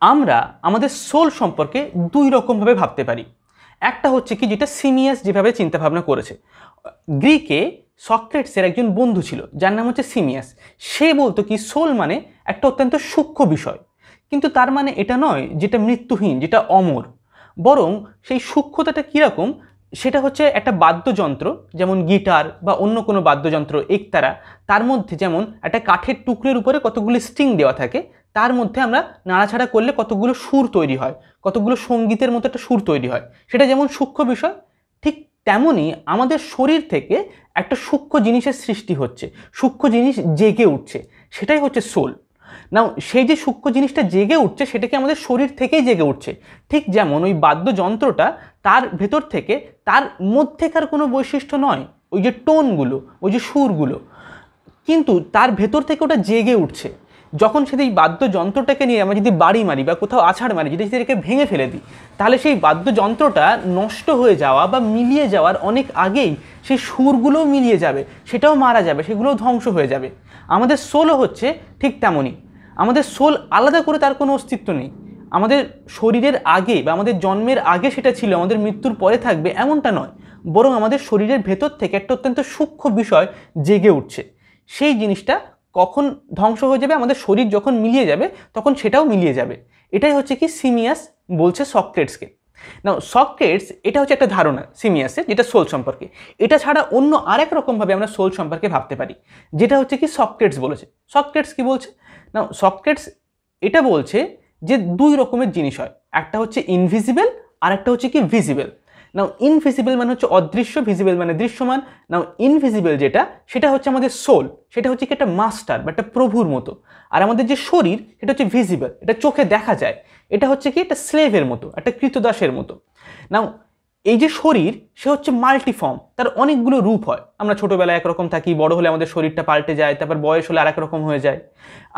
আমরা আমাদের সোল সম্পর্কে দুই রকমভাবে ভাবতে পারি। একটা হচ্ছে কি, যেটা সিমিয়াস যেভাবে চিন্তাভাবনা করেছে। গ্রিকে সক্রেটসের একজন বন্ধু ছিল যার নাম হচ্ছে সিমিয়াস। সে বলতো কি, সোল মানে একটা অত্যন্ত সূক্ষ্ম বিষয়, কিন্তু তার মানে এটা নয় যেটা মৃত্যুহীন, যেটা অমর। বরং সেই সূক্ষ্মতাটা কীরকম, সেটা হচ্ছে একটা বাদ্যযন্ত্র, যেমন গিটার বা অন্য কোনো বাদ্যযন্ত্র একতারা, তার মধ্যে যেমন একটা কাঠের টুকরের উপরে কতগুলি স্ট্রিং দেওয়া থাকে, তার মধ্যে আমরা নাড়াছাড়া করলে কতগুলো সুর তৈরি হয়, কতগুলো সঙ্গীতের মতো একটা সুর তৈরি হয়, সেটা যেমন সূক্ষ্ম বিষয়, ঠিক তেমনই আমাদের শরীর থেকে একটা সূক্ষ্ম জিনিসের সৃষ্টি হচ্ছে, সূক্ষ্ম জিনিস জেগে উঠছে, সেটাই হচ্ছে সোল। নাও সেই যে সূক্ষ্ম জিনিসটা জেগে উঠছে সেটাকে আমাদের শরীর থেকেই জেগে উঠছে। ঠিক যেমন ওই বাদ্যযন্ত্রটা, তার ভেতর থেকে তার মধ্যেকার কোনো বৈশিষ্ট্য নয়, ওই যে টোনগুলো, ওই যে সুরগুলো, কিন্তু তার ভেতর থেকে ওটা জেগে উঠছে। যখন সেই বাদ্যযন্ত্রটাকে নিয়ে আমরা যদি বাড়ি মারি বা কোথাও আছাড় মারি, যদি সেটাকে ভেঙে ফেলে দিই, তাহলে সেই বাদ্যযন্ত্রটা নষ্ট হয়ে যাওয়া বা মিলিয়ে যাওয়ার অনেক আগেই সেই সুরগুলোও মিলিয়ে যাবে, সেটাও মারা যাবে, সেগুলোও ধ্বংস হয়ে যাবে। আমাদের সোলও হচ্ছে ঠিক তেমনই। আমাদের সোল আলাদা করে তার কোনো অস্তিত্ব নেই। আমাদের শরীরের আগে বা আমাদের জন্মের আগে সেটা ছিল, আমাদের মৃত্যুর পরে থাকবে এমনটা নয়, বরং আমাদের শরীরের ভেতর থেকে একটা অত্যন্ত সূক্ষ্ম বিষয় জেগে উঠছে। সেই জিনিসটা কখন ধ্বংস হয়ে যাবে, আমাদের শরীর যখন মিলিয়ে যাবে তখন সেটাও মিলিয়ে যাবে। এটাই হচ্ছে কি সিমিয়াস বলছে সক্রেটসকে। না, সক্রেটস এটা হচ্ছে একটা ধারণা সিমিয়াসের, যেটা সোল সম্পর্কে। এটা ছাড়া অন্য আরেক রকমভাবে আমরা সোল সম্পর্কে ভাবতে পারি, যেটা হচ্ছে কি সক্রেটস বলেছে। সক্রেটস কি বলছে না, সক্রেটস এটা বলছে যে দুই রকমের জিনিস হয়, একটা হচ্ছে ইনভিজিবল আর একটা হচ্ছে কি ভিজিবল। নাও ইনভিজিবল মানে হচ্ছে অদৃশ্য, ভিজিবল মানে দৃশ্যমান। নাও ইনভিজিবল যেটা, সেটা হচ্ছে আমাদের সোল, সেটা হচ্ছে কি একটা মাস্টার বা একটা প্রভুর মতো। আর আমাদের যে শরীর, সেটা হচ্ছে ভিজিবল, এটা চোখে দেখা যায়, এটা হচ্ছে কি একটা স্লেভের মতো, একটা কৃতদাসের মতো। নাও এই যে শরীর, সে হচ্ছে মাল্টিফর্ম, তার অনেকগুলো রূপ হয়। আমরা ছোটোবেলায় একরকম থাকি, বড় হলে আমাদের শরীরটা পাল্টে যায়, তারপর বয়স হলে আরেক রকম হয়ে যায়।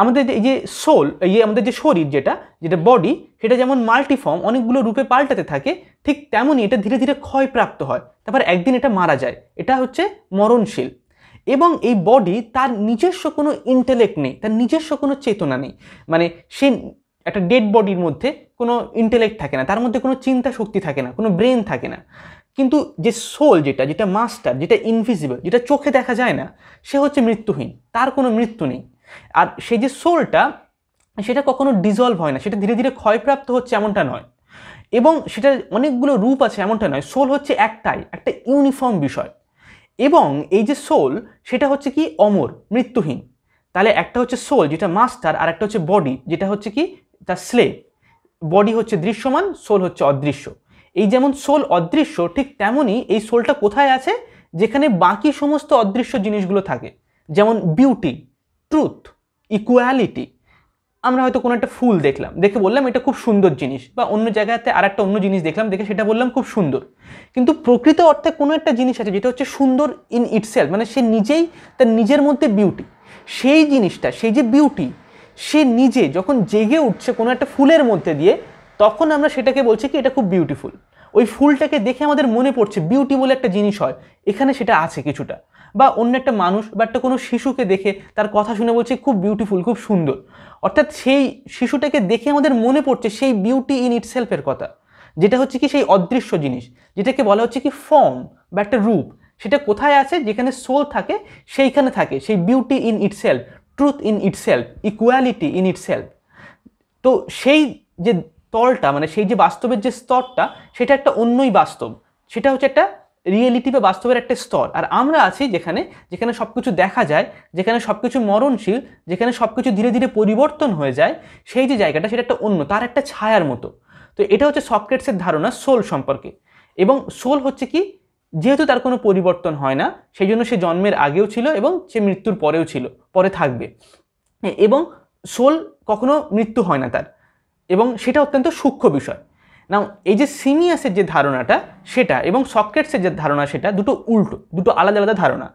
আমাদের এই যে সোল, এই আমাদের যে শরীর, যেটা যেটা বডি, সেটা যেমন মাল্টিফর্ম, অনেকগুলো রূপে পাল্টাতে থাকে, ঠিক তেমনই এটা ধীরে ধীরে ক্ষয়প্রাপ্ত হয়, তারপর একদিন এটা মারা যায়, এটা হচ্ছে মরণশীল। এবং এই বডি, তার নিজস্ব কোনো ইন্টেলেক্ট নেই, তার নিজস্ব কোনো চেতনা নেই। মানে সে একটা ডেড বডির মধ্যে কোনো ইন্টেলেক্ট থাকে না, তার মধ্যে কোনো চিন্তা শক্তি থাকে না, কোনো ব্রেন থাকে না। কিন্তু যে সোল, যেটা যেটা মাস্টার, যেটা ইনভিজিবল, যেটা চোখে দেখা যায় না, সে হচ্ছে মৃত্যুহীন, তার কোনো মৃত্যু নেই। আর সেই যে সোলটা, সেটা কখনো ডিজলভ হয় না, সেটা ধীরে ধীরে ক্ষয়প্রাপ্ত হচ্ছে এমনটা নয়, এবং সেটার অনেকগুলো রূপ আছে এমনটা নয়। সোল হচ্ছে একটাই, একটা ইউনিফর্ম বিষয়। এবং এই যে সোল, সেটা হচ্ছে কি অমর, মৃত্যুহীন। তাহলে একটা হচ্ছে সোল যেটা মাস্টার, আর একটা হচ্ছে বডি যেটা হচ্ছে কি তার স্লেভ। বডি হচ্ছে দৃশ্যমান, সোল হচ্ছে অদৃশ্য। এই যেমন সোল অদৃশ্য, ঠিক তেমনই এই সোলটা কোথায় আছে, যেখানে বাকি সমস্ত অদৃশ্য জিনিসগুলো থাকে, যেমন বিউটি, ট্রুথ, ইকুয়ালিটি। আমরা হয়তো কোনো একটা ফুল দেখলাম, দেখে বললাম এটা খুব সুন্দর জিনিস, বা অন্য জায়গাতে আর একটা অন্য জিনিস দেখলাম, দেখে সেটা বললাম খুব সুন্দর। কিন্তু প্রকৃত অর্থে কোনো একটা জিনিস আছে যেটা হচ্ছে সুন্দর ইন ইটসেলফ, মানে সে নিজেই, তার নিজের মধ্যে বিউটি। সেই জিনিসটা, সেই যে বিউটি, সে নিজে যখন জেগে উঠছে কোনো একটা ফুলের মধ্যে দিয়ে, তখন আমরা সেটাকে বলছি কি এটা খুব বিউটিফুল। ওই ফুলটাকে দেখে আমাদের মনে পড়ছে বিউটি বলে একটা জিনিস হয়, এখানে সেটা আছে কিছুটা। বা অন্য একটা মানুষ বা একটা কোনো শিশুকে দেখে তার কথা শুনে বলছে খুব বিউটিফুল, খুব সুন্দর। অর্থাৎ সেই শিশুটাকে দেখে আমাদের মনে পড়ছে সেই বিউটি ইন ইটসেলফের কথা, যেটা হচ্ছে কি সেই অদৃশ্য জিনিস, যেটাকে বলা হচ্ছে কি ফর্ম বা একটা রূপ। সেটা কোথায় আছে, যেখানে সোল থাকে সেইখানে থাকে সেই beauty in itself, truth in itself, equality in itself. তো সেই যে তলটা, মানে সেই যে বাস্তবের যে স্তরটা, সেটা একটা অন্যই বাস্তব, সেটা হচ্ছে একটা রিয়েলিটি বা বাস্তবের একটা স্তর। আর আমরা আছি যেখানে, যেখানে সব কিছু দেখা যায়, যেখানে সব কিছু মরণশীল, যেখানে সব কিছু ধীরে ধীরে পরিবর্তন হয়ে যায়, সেই যে জায়গাটা, সেটা একটা অন্য, তার একটা ছায়ার মতো। তো এটা হচ্ছে সক্রেটসের ধারণা সোল সম্পর্কে। এবং সোল হচ্ছে কি, যেহেতু তার কোনো পরিবর্তন হয় না, সেই জন্য সে জন্মের আগেও ছিল এবং সে মৃত্যুর পরেও ছিল, পরে থাকবে। এবং সোল কখনো মৃত্যু হয় না তার, এবং সেটা অত্যন্ত সূক্ষ্ম বিষয়। নাও এই যে সিমিয়াসের যে ধারণাটা সেটা এবং সক্রেটসের যে ধারণা, সেটা দুটো উল্টো, দুটো আলাদা আলাদা ধারণা।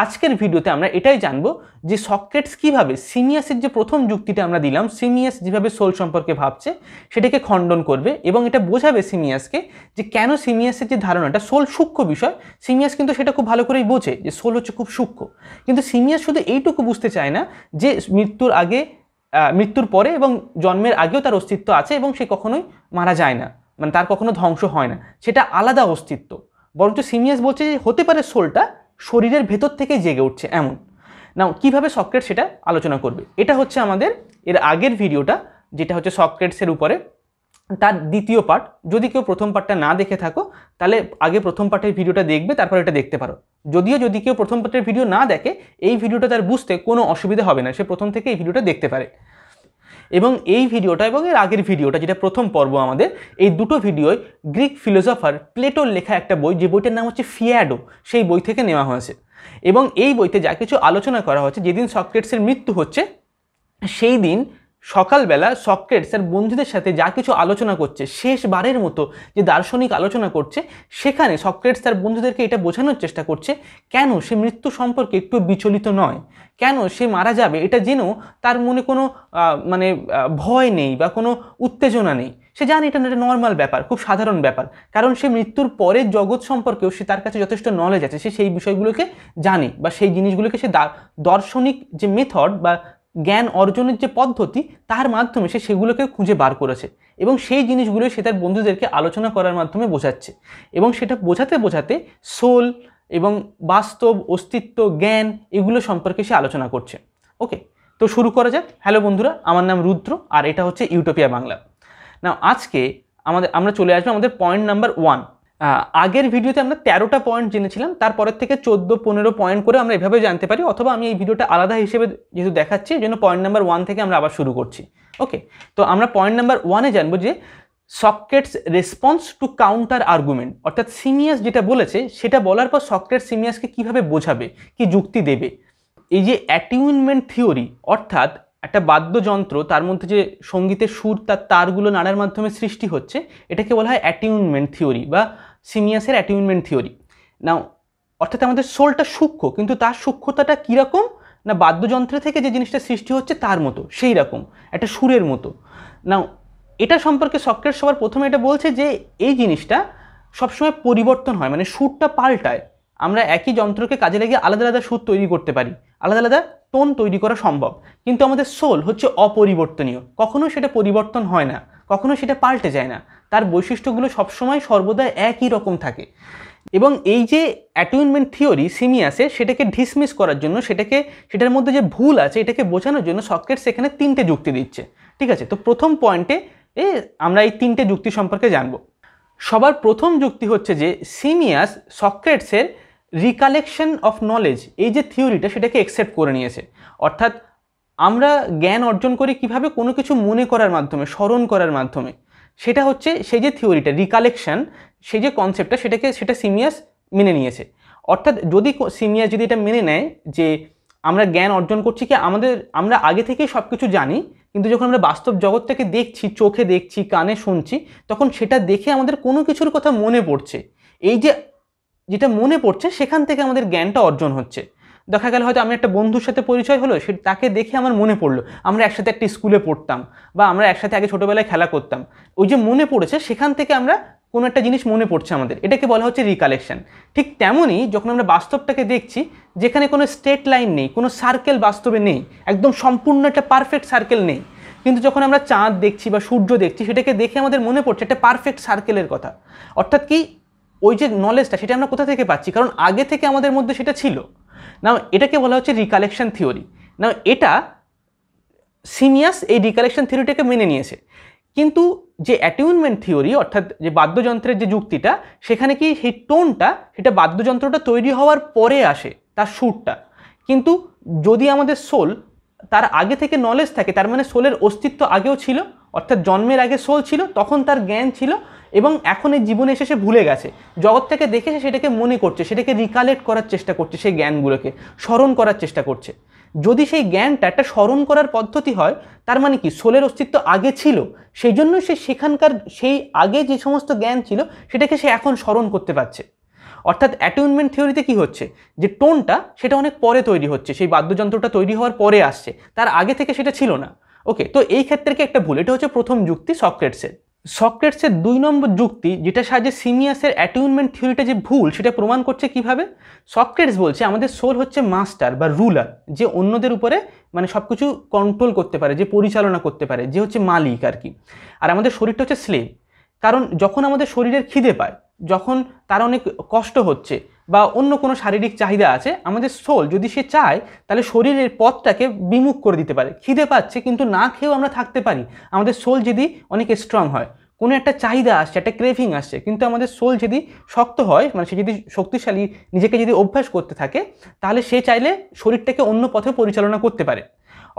আজকের ভিডিওতে আমরা এটাই জানবো যে সক্রেটস কীভাবে সিমিয়াসের যে প্রথম যুক্তিটা আমরা দিলাম, সিমিয়াস যেভাবে সোল সম্পর্কে ভাবছে সেটাকে খণ্ডন করবে, এবং এটা বোঝাবে সিমিয়াসকে যে কেন সিমিয়াসের যে ধারণাটা সোল সূক্ষ্ম বিষয়, সিমিয়াস কিন্তু সেটা খুব ভালো করেই বোঝে যে সোল হচ্ছে খুব সূক্ষ্ম। কিন্তু সিমিয়াস শুধু এইটুকু বুঝতে চায় না যে মৃত্যুর আগে মৃত্যুর পরে এবং জন্মের আগেও তার অস্তিত্ব আছে এবং সে কখনোই মারা যায় না, মানে তার কখনো ধ্বংস হয় না, সেটা আলাদা অস্তিত্ব। বরঞ্চ সিমিয়াস বলছে যে হতে পারে সোলটা শরীরের ভেতর থেকে জেগে উঠছে এমন। নাও কীভাবে সক্রেটস সেটা আলোচনা করবে, এটা হচ্ছে আমাদের এর আগের ভিডিওটা, যেটা হচ্ছে সক্রেটসের উপরে, তার দ্বিতীয় পার্ট। যদি কেউ প্রথম পার্টটা না দেখে থাকো তাহলে আগে প্রথম পার্টের ভিডিওটা দেখবে, তারপর এটা দেখতে পারো। যদিও যদি কেউ প্রথম পার্টের ভিডিও না দেখে, এই ভিডিওটা তার বুঝতে কোনো অসুবিধা হবে না, সে প্রথম থেকে এই ভিডিওটা দেখতে পারে। এবং এই ভিডিওটা এবং এর আগের ভিডিওটা, যেটা প্রথম পর্ব আমাদের, এই দুটো ভিডিওয় গ্রিক ফিলোসফার প্লেটোর লেখা একটা বই, যে বইটার নাম হচ্ছে ফিয়াডো, সেই বই থেকে নেওয়া হয়েছে। এবং এই বইতে যা কিছু আলোচনা করা হচ্ছে, যেদিন সক্রেটসের মৃত্যু হচ্ছে সেই দিন সকালবেলা সক্রেটস তার বন্ধুদের সাথে যা কিছু আলোচনা করছে, শেষবারের মতো যে দার্শনিক আলোচনা করছে, সেখানে সক্রেটস তার বন্ধুদেরকে এটা বোঝানোর চেষ্টা করছে কেন সে মৃত্যু সম্পর্কে একটু বিচলিত নয়, কেন সে মারা যাবে এটা জেনেও তার মনে কোনো ভয় নেই বা কোনো উত্তেজনা নেই। সে জানে এটা একটা নর্মাল ব্যাপার, খুব সাধারণ ব্যাপার, কারণ সে মৃত্যুর পরের জগৎ সম্পর্কেও সে তার কাছে যথেষ্ট নলেজ আছে, সে সেই বিষয়গুলোকে জানে বা সেই জিনিসগুলোকে সে দার্শনিক যে মেথড বা জ্ঞান অর্জনের যে পদ্ধতি, তার মাধ্যমে সে সেগুলোকে খুঁজে বার করেছে এবং সেই জিনিসগুলোই সে তার বন্ধুদেরকে আলোচনা করার মাধ্যমে বোঝাচ্ছে। এবং সেটা বোঝাতে বোঝাতে সোল এবং বাস্তব অস্তিত্ব, জ্ঞান, এগুলো সম্পর্কে সে আলোচনা করছে। ওকে, তো শুরু করা যাক। হ্যালো বন্ধুরা, আমার নাম রুদ্র আর এটা হচ্ছে ইউটোপিয়া বাংলা। না, আজকে আমরা চলে আসবো আমাদের পয়েন্ট নাম্বার 1। আগের ভিডিওতে আমরা 13টা পয়েন্ট জেনেছিলাম, তারপরের থেকে 14-15 পয়েন্ট করে আমরা এভাবে জানতে পারি, অথবা আমি এই ভিডিওটা আলাদা হিসেবে যেহেতু দেখাচ্ছি, এই জন্য পয়েন্ট নাম্বার 1 থেকে আমরা আবার শুরু করছি। ওকে, তো আমরা পয়েন্ট নাম্বার 1-এ জানবো যে সক্রেটস রেসপন্স টু কাউন্টার আর্গুমেন্ট, অর্থাৎ সিমিয়াস যেটা বলেছে সেটা বলার পর সক্রেটস সিমিয়াসকে কিভাবে বোঝাবে, কি যুক্তি দেবে। এই যে অ্যাটিউনমেন্ট থিওরি, অর্থাৎ একটা বাদ্যযন্ত্র, তার মধ্যে যে সঙ্গীতের সুর তার তারগুলো নাড়ার মাধ্যমে সৃষ্টি হচ্ছে, এটাকে বলা হয় অ্যাটিউনমেন্ট থিওরি বা সিমিয়াসের অ্যাটিউনমেন্ট থিওরি। নাও অর্থাৎ আমাদের সোলটা সূক্ষ্ম, কিন্তু তার সূক্ষ্মতাটা কীরকম না, বাদ্যযন্ত্র থেকে যে জিনিসটা সৃষ্টি হচ্ছে তার মতো, সেই রকম একটা সুরের মতো। নাও এটা সম্পর্কে সক্রেটস সবার প্রথমে এটা বলছে যে এই জিনিসটা সবসময় পরিবর্তন হয়, মানে সুরটা পাল্টায়। আমরা একই যন্ত্রকে কাজে লাগিয়ে আলাদা আলাদা সুর তৈরি করতে পারি, আলাদা আলাদা টোন তৈরি করা সম্ভব, কিন্তু আমাদের সোল হচ্ছে অপরিবর্তনীয়, কখনো সেটা পরিবর্তন হয় না, কখনো সেটা পাল্টে যায় না, তার বৈশিষ্ট্যগুলো সবসময় সর্বদা একই রকম থাকে। এবং এই যে অ্যাটিউনমেন্ট থিওরি সিমিয়াসে, সেটাকে ডিসমিস করার জন্য, সেটার মধ্যে যে ভুল আছে এটাকে বোঝানোর জন্য সক্রেটস এখানে 3টে যুক্তি দিচ্ছে। ঠিক আছে, তো প্রথম পয়েন্টে আমরা এই 3টে যুক্তি সম্পর্কে জানব। সবার প্রথম যুক্তি হচ্ছে যে সিমিয়াস সক্রেটসের রিকালেকশন অফ নলেজ, এই যে থিওরিটা, সেটাকে অ্যাকসেপ্ট করে নিয়েছে। অর্থাৎ আমরা জ্ঞান অর্জন করি কিভাবে, কোনো কিছু মনে করার মাধ্যমে, স্মরণ করার মাধ্যমে। সেটা হচ্ছে সেই যে থিওরিটা, রিকালেকশন, সেই যে কনসেপ্টটা, সেটা সিমিয়াস মেনে নিয়েছে। অর্থাৎ সিমিয়াস যদি এটা মেনে নেয় যে আমরা জ্ঞান অর্জন করছি কি আমরা আগে থেকেই সব কিছু জানি, কিন্তু যখন আমরা বাস্তব জগৎটাকে দেখছি, চোখে দেখছি, কানে শুনছি, তখন সেটা দেখে আমাদের কোনো কিছুর কথা মনে পড়ছে। এই যে যেটা মনে পড়ছে, সেখান থেকে আমাদের জ্ঞানটা অর্জন হচ্ছে। দেখা গেল হয়তো আমি একটা বন্ধুর সাথে পরিচয় হলো, তাকে দেখে আমার মনে পড়লো আমরা একসাথে একটা স্কুলে পড়তাম বা আমরা একসাথে আগে ছোটোবেলায় খেলা করতাম, ওই যে মনে পড়েছে, সেখান থেকে আমরা কোনো একটা জিনিস মনে পড়ছে আমাদের, এটাকে বলা হচ্ছে রিকালেকশন। ঠিক তেমনই যখন আমরা বাস্তবটাকে দেখছি, যেখানে কোনো স্ট্রেট লাইন নেই, কোনো সার্কেল বাস্তবে নেই, একদম সম্পূর্ণ একটা পারফেক্ট সার্কেল নেই, কিন্তু যখন আমরা চাঁদ দেখছি বা সূর্য দেখছি, সেটাকে দেখে আমাদের মনে পড়ছে একটা পারফেক্ট সার্কেলের কথা। অর্থাৎ কি, ওই যে নলেজটা, সেটা আমরা কোথা থেকে পাচ্ছি, কারণ আগে থেকে আমাদের মধ্যে সেটা ছিল। নাও এটাকে বলা হচ্ছে রিকালেকশন থিওরি। নাও এটা সিমিয়াস এই রিকালেকশন থিওরিটাকে মেনে নিয়েছে, কিন্তু যে অ্যাটিউনমেন্ট থিওরি, অর্থাৎ যে বাদ্যযন্ত্রের যে যুক্তিটা, সেখানে কি সেই টোনটা, সেটা বাদ্যযন্ত্রটা তৈরি হওয়ার পরে আসে, তার সুরটা। কিন্তু যদি আমাদের সোল তার আগে থেকে নলেজ থাকে, তার মানে সোলের অস্তিত্ব আগেও ছিল, অর্থাৎ জন্মের আগে সোল ছিল, তখন তার জ্ঞান ছিল, এবং এখন এই জীবনে এসে সে ভুলে গেছে, জগৎটাকে দেখে সে সেটাকে মনে করছে, সেটাকে রিকালেক্ট করার চেষ্টা করছে, সেই জ্ঞানগুলোকে স্মরণ করার চেষ্টা করছে। যদি সেই জ্ঞানটা একটা স্মরণ করার পদ্ধতি হয়, তার মানে কি সোলের অস্তিত্ব আগে ছিল, সেই জন্য সে সেখানকার সেই আগে যে সমস্ত জ্ঞান ছিল সেটাকে সে এখন স্মরণ করতে পারছে। অর্থাৎ অ্যাটিউনমেন্ট থিওরিতে কি হচ্ছে, যে টোনটা সেটা অনেক পরে তৈরি হচ্ছে, সেই বাদ্যযন্ত্রটা তৈরি হওয়ার পরে আসছে, তার আগে থেকে সেটা ছিল না। ওকে, তো এই ক্ষেত্রে কি একটা ভুল, এটা হচ্ছে প্রথম যুক্তি সক্রেটসের। সক্রেটসের 2 নম্বর যুক্তি, যেটা সাহায্যে সিমিয়াসের অ্যাটিউনমেন্ট থিওরিটা যে ভুল সেটা প্রমাণ করছে কিভাবে। সক্রেটস বলছে আমাদের সোল হচ্ছে মাস্টার বা রুলার, যে অন্যদের উপরে মানে সব কিছু কন্ট্রোল করতে পারে, যে পরিচালনা করতে পারে, যে হচ্ছে মালিক আর কি। আর আমাদের শরীরটা হচ্ছে স্লেভ। কারণ যখন আমাদের শরীরের খিদে পায়, যখন তার অনেক কষ্ট হচ্ছে বা অন্য কোনো শারীরিক চাহিদা আছে, আমাদের সোল যদি সে চায় তাহলে শরীরের পথটাকে বিমুখ করে দিতে পারে। খিদে পাচ্ছে কিন্তু না খেয়েও আমরা থাকতে পারি, আমাদের সোল যদি অনেক স্ট্রং হয়। কোনো একটা চাহিদা আসছে, একটা ক্রেভিং আসছে, কিন্তু আমাদের সোল যদি শক্ত হয়, মানে সে যদি শক্তিশালী, নিজেকে যদি অভ্যাস করতে থাকে, তাহলে সে চাইলে শরীরটাকে অন্য পথে পরিচালনা করতে পারে।